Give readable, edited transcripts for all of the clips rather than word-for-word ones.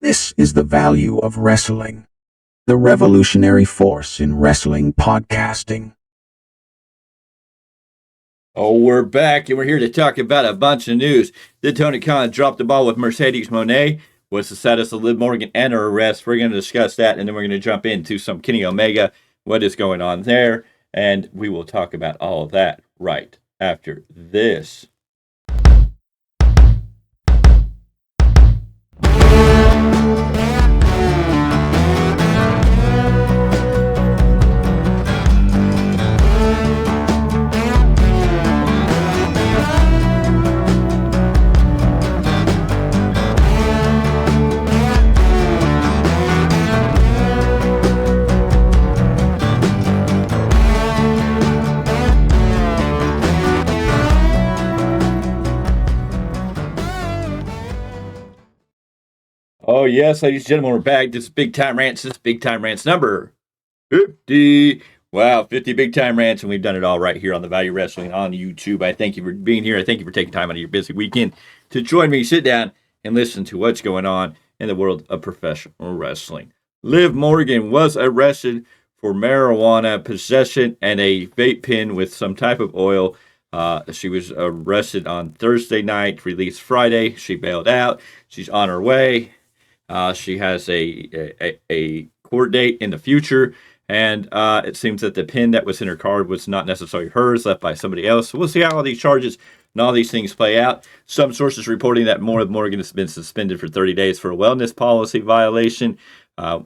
This is the value of wrestling, the revolutionary force in wrestling podcasting. Oh, we're back, and we're here to talk about a bunch of news. Did Tony Khan drop the ball with Mercedes Moné? What's the status of Liv Morgan and her arrest? We're going to discuss that, and then we're going to jump into some Kenny Omega, what is going on there, and we will talk about all of that right after this. Oh, yes, ladies and gentlemen, we're back. This is Big Tyme Rants. This is Big Tyme Rants number 50. Wow, 50 Big Tyme Rants, and we've done it all right here on the Value Wrestling on YouTube. I thank you for being here. I thank you for taking time out of your busy weekend to join me, sit down, and listen to what's going on in the world of professional wrestling. Liv Morgan was arrested for marijuana possession and a vape pen with some type of oil. She was arrested on Thursday night, released Friday. She bailed out. She's on her way. She has a court date in the future, and it seems that the pen that was in her card was not necessarily hers, left by somebody else. So we'll see how all these charges and all these things play out. Some sources reporting that Morgan has been suspended for 30 days for a wellness policy violation.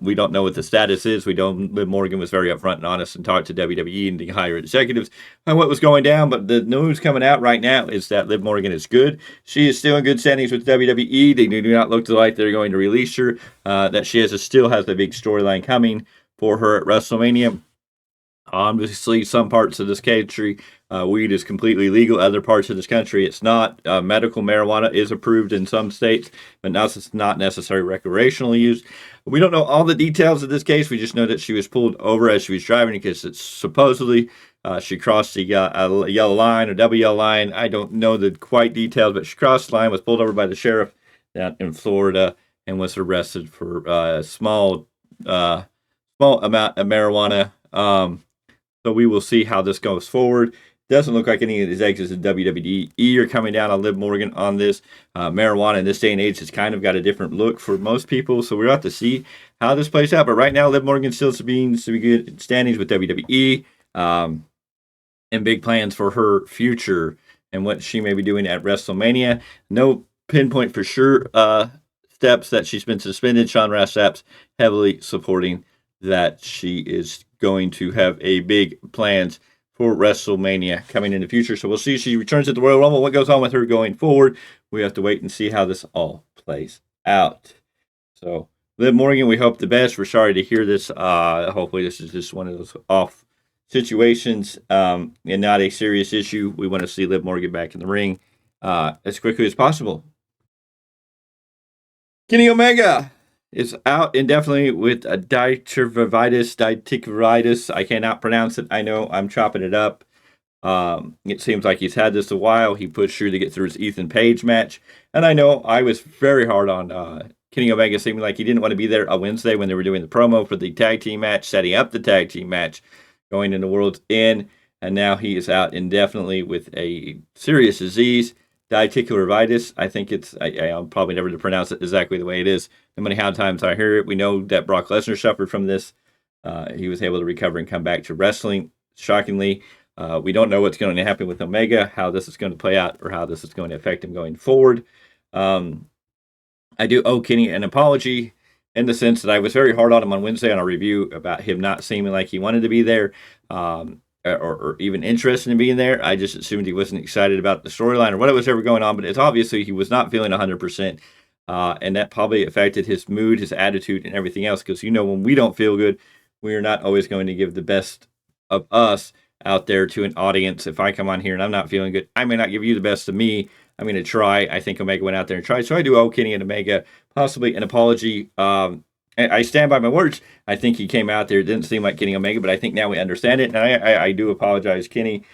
We don't know what the status is. Liv Morgan was very upfront and honest and talked to WWE and the higher executives on what was going down. But the news coming out right now is that Liv Morgan is good. She is still in good standings with WWE. They do not look like they're going to release her. That she still has a big storyline coming for her at WrestleMania. Obviously, some parts of this country, weed is completely legal. Other parts of this country, it's not. Medical marijuana is approved in some states, but now it's not necessarily recreational use. We don't know all the details of this case. We just know that she was pulled over as she was driving because it's supposedly she crossed the yellow line or double yellow line. I don't know the quite details, but she crossed the line, was pulled over by the sheriff down in Florida, and was arrested for a small amount of marijuana. So we will see how this goes forward. Doesn't look like any of these exits in WWE are coming down on Liv Morgan on this. Marijuana in this day and age has kind of got a different look for most people, so we'll have to see how this plays out. But right now, Liv Morgan still seems to be good standings with WWE and big plans for her future and what she may be doing at WrestleMania. No pinpoint for sure steps that she's been suspended. Sean Ross Sapp's heavily supporting that she is going to have a big plans for WrestleMania coming in the future. So we'll see if she returns at the Royal Rumble. What goes on with her going forward? We have to wait and see how this all plays out. So Liv Morgan, we hope the best. We're sorry to hear this. Hopefully this is just one of those off situations and not a serious issue. We want to see Liv Morgan back in the ring as quickly as possible. Kenny Omega is out indefinitely with a diverticulitis. I cannot pronounce it. I know I'm chopping it up. It seems like he's had this a while. He pushed through to get through his Ethan Page match. And I know I was very hard on Kenny Omega, seeming like he didn't want to be there on Wednesday when they were doing the promo for the tag team match, setting up the tag team match, going into World's End. And now he is out indefinitely with a serious disease. Diverticulitis. I think I'm probably never to pronounce it exactly the way it is. No matter how times I hear it, we know that Brock Lesnar suffered from this. He was able to recover and come back to wrestling. Shockingly, we don't know what's going to happen with Omega, how this is going to play out, or how this is going to affect him going forward. I do owe Kenny an apology in the sense that I was very hard on him on Wednesday on a review about him not seeming like he wanted to be there. Or even interested in being there. I just assumed he wasn't excited about the storyline or what was ever going on, but it's obviously he was not feeling 100%, and that probably affected his mood, his attitude, and everything else, because, when we don't feel good, we are not always going to give the best of us out there to an audience. If I come on here and I'm not feeling good, I may not give you the best of me. I'm going to try. I think Omega went out there and tried, so I do owe Kenny and Omega possibly an apology. I stand by my words. I think he came out there. It didn't seem like Kenny Omega, but I think now we understand it. And I do apologize, Kenny,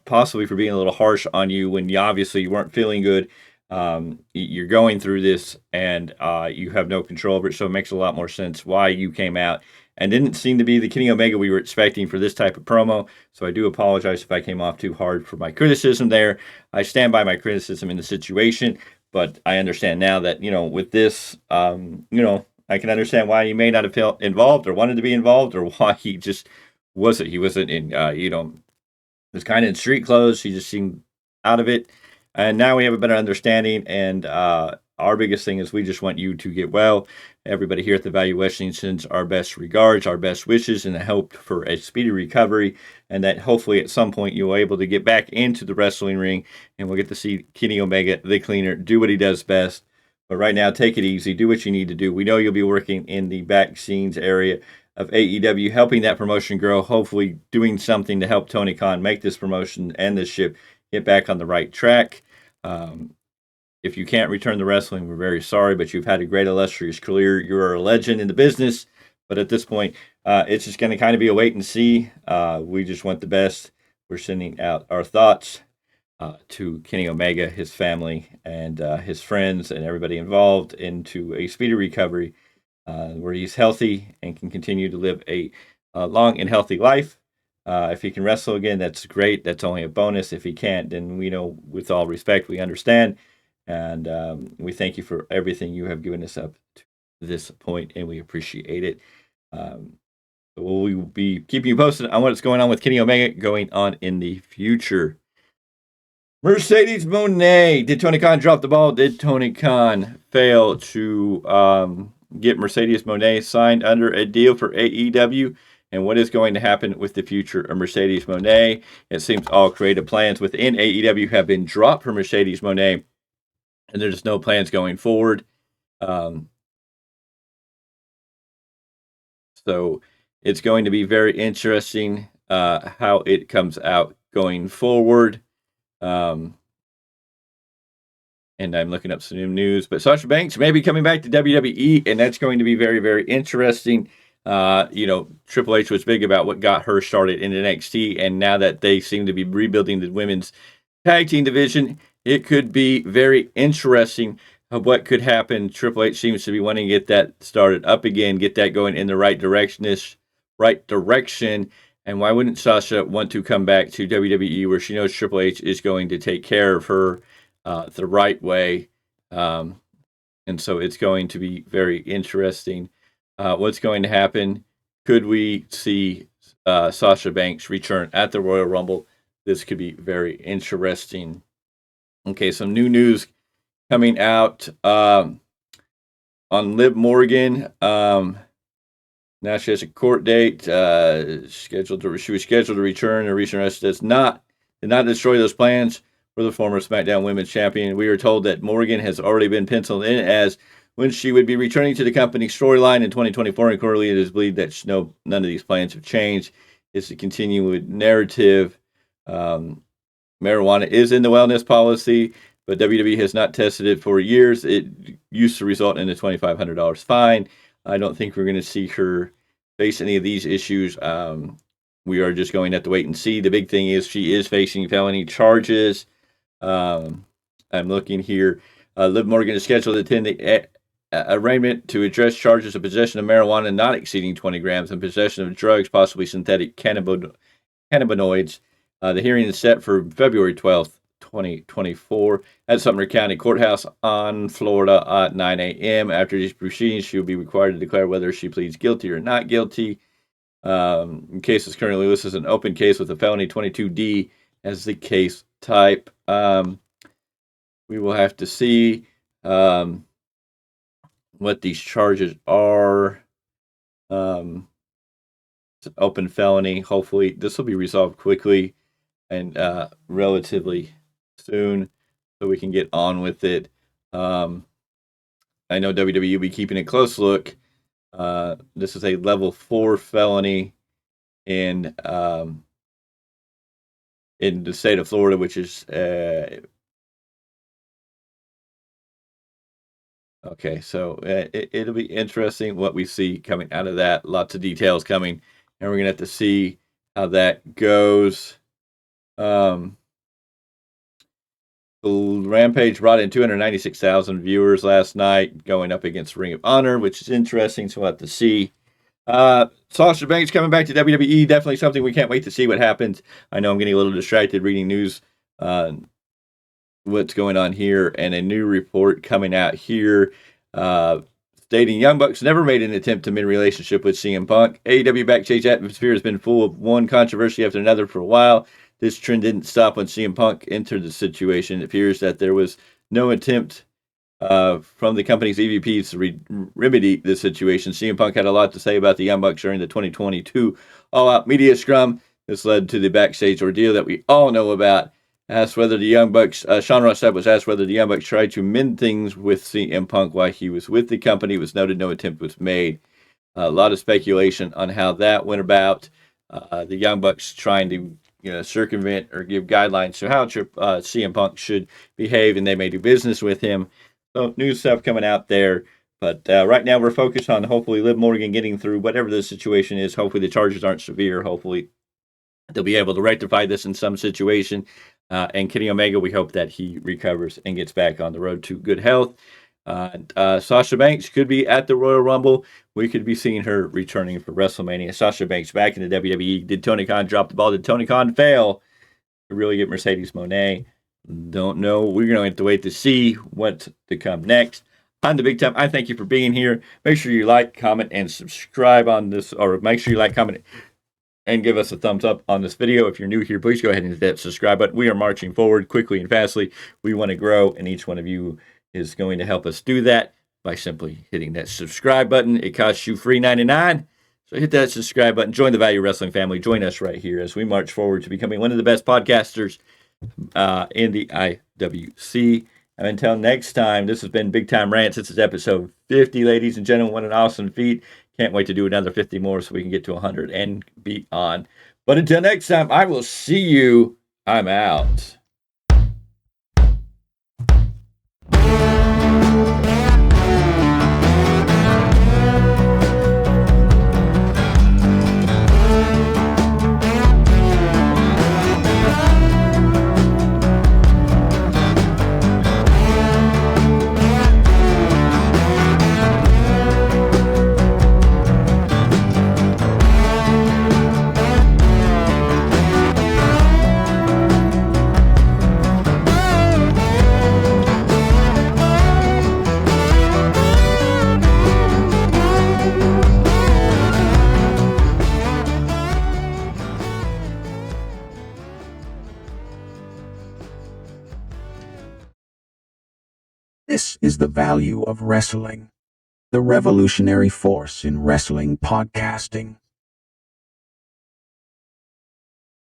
possibly for being a little harsh on you when you obviously weren't feeling good. You're going through this, and you have no control over it. So it makes a lot more sense why you came out and didn't seem to be the Kenny Omega we were expecting for this type of promo. So I do apologize if I came off too hard for my criticism there. I stand by my criticism in the situation, but I understand now that, with this, I can understand why he may not have felt involved or wanted to be involved, or why he just wasn't. He wasn't in, was kind of in street clothes. He just seemed out of it. And now we have a better understanding. And our biggest thing is we just want you to get well. Everybody here at the Value Wrestling sends our best regards, our best wishes, and hope for a speedy recovery. And that hopefully at some point you'll be able to get back into the wrestling ring, and we'll get to see Kenny Omega, the cleaner, do what he does best. But right now, take it easy. Do what you need to do. We know you'll be working in the back scenes area of AEW, helping that promotion grow, hopefully doing something to help Tony Khan make this promotion and this ship get back on the right track. If you can't return to wrestling, we're very sorry, but you've had a great, illustrious career. You're a legend in the business, but at this point, it's just going to kind of be a wait and see. We just want the best. We're sending out our thoughts to Kenny Omega, his family, and his friends, and everybody involved into a speedy recovery where he's healthy and can continue to live a long and healthy life. If he can wrestle again, that's great. That's only a bonus. If he can't, then we know, with all respect, we understand. And we thank you for everything you have given us up to this point, and we appreciate it. We will be keeping you posted on what's going on with Kenny Omega going on in the future. Mercedes Moné. Did Tony Khan drop the ball? Did Tony Khan fail to get Mercedes Moné signed under a deal for AEW? And what is going to happen with the future of Mercedes Moné? It seems all creative plans within AEW have been dropped for Mercedes Moné, and there's no plans going forward. So it's going to be very interesting how it comes out going forward. And I'm looking up some new news, but Sasha Banks may be coming back to WWE, and that's going to be very, very interesting. Triple H was big about what got her started in NXT, and now that they seem to be rebuilding the women's tag team division, it could be very interesting of what could happen. Triple H seems to be wanting to get that started up again, get that going in the right direction. And why wouldn't Sasha want to come back to WWE, where she knows Triple H is going to take care of her the right way? And so it's going to be very interesting. What's going to happen? Could we see Sasha Banks return at the Royal Rumble? This could be very interesting. Okay, some new news coming out on Liv Morgan. Now she has a court date she was scheduled to return. A recent arrest did not destroy those plans for the former SmackDown Women's Champion. We are told that Morgan has already been penciled in as when she would be returning to the company's storyline in 2024, and currently it is believed that none of these plans have changed. It's to continue with narrative. Marijuana is in the wellness policy, but WWE has not tested it for years. It used to result in a $2,500 fine. I don't think we're going to see her face any of these issues. We are just going to have to wait and see. The big thing is she is facing felony charges. I'm looking here. Liv Morgan is scheduled to attend the arraignment to address charges of possession of marijuana not exceeding 20 grams and possession of drugs, possibly synthetic cannabinoids. The hearing is set for February 12th, 2024 at Sumner County Courthouse on Florida at 9 a.m. After these proceedings, she will be required to declare whether she pleads guilty or not guilty. The case is currently listed as an open case with a felony 22D as the case type. We will have to see what these charges are. It's an open felony. Hopefully, this will be resolved quickly and relatively soon, so we can get on with it. I know WWE will be keeping a close look. This is a level 4 felony in the state of Florida, which is okay. So it'll be interesting what we see coming out of that. Lots of details coming, and we're gonna have to see how that goes. Rampage brought in 296,000 viewers last night, going up against Ring of Honor, which is interesting, so we'll have to see. Sasha Banks coming back to WWE, definitely something we can't wait to see what happens. I know I'm getting a little distracted reading news, what's going on here, and a new report coming out here stating Young Bucks never made an attempt to mend relationship with CM Punk. AEW backstage atmosphere has been full of one controversy after another for a while. This trend didn't stop when CM Punk entered the situation. It appears that there was no attempt from the company's EVPs to remedy the situation. CM Punk had a lot to say about the Young Bucks during the 2022 All-Out Media Scrum. This led to the backstage ordeal that we all know about. Asked whether the Young Bucks, Sean Ross Sapp was asked whether the Young Bucks tried to mend things with CM Punk while he was with the company. It was noted no attempt was made. A lot of speculation on how that went about. The Young Bucks trying to circumvent or give guidelines to how CM Punk should behave, and they may do business with him. So new stuff coming out there. But right now we're focused on hopefully Liv Morgan getting through whatever the situation is. Hopefully the charges aren't severe. Hopefully they'll be able to rectify this in some situation. And Kenny Omega, we hope that he recovers and gets back on the road to good health. Sasha Banks could be at the Royal Rumble. We could be seeing her returning for WrestleMania. Sasha Banks back in the WWE. Did Tony Khan drop the ball? Did Tony Khan fail to really get Mercedes Moné? Don't know. We're going to have to wait to see what's to come next. I'm the Big Tyme. I thank you for being here. Make sure you like, comment, and subscribe on this, or make sure you like, comment, and give us a thumbs up on this video. If you're new here, please go ahead and hit that subscribe button. We are marching forward quickly and fastly. We want to grow, and each one of you is going to help us do that by simply hitting that subscribe button. It costs you free $99. So hit that subscribe button. Join the Value Wrestling family. Join us right here as we march forward to becoming one of the best podcasters in the IWC. And until next time, this has been Big Tyme Rants. This is episode 50, ladies and gentlemen. What an awesome feat. Can't wait to do another 50 more so we can get to 100 and beyond. But until next time, I will see you. I'm out. This is the value of wrestling, the revolutionary force in wrestling podcasting.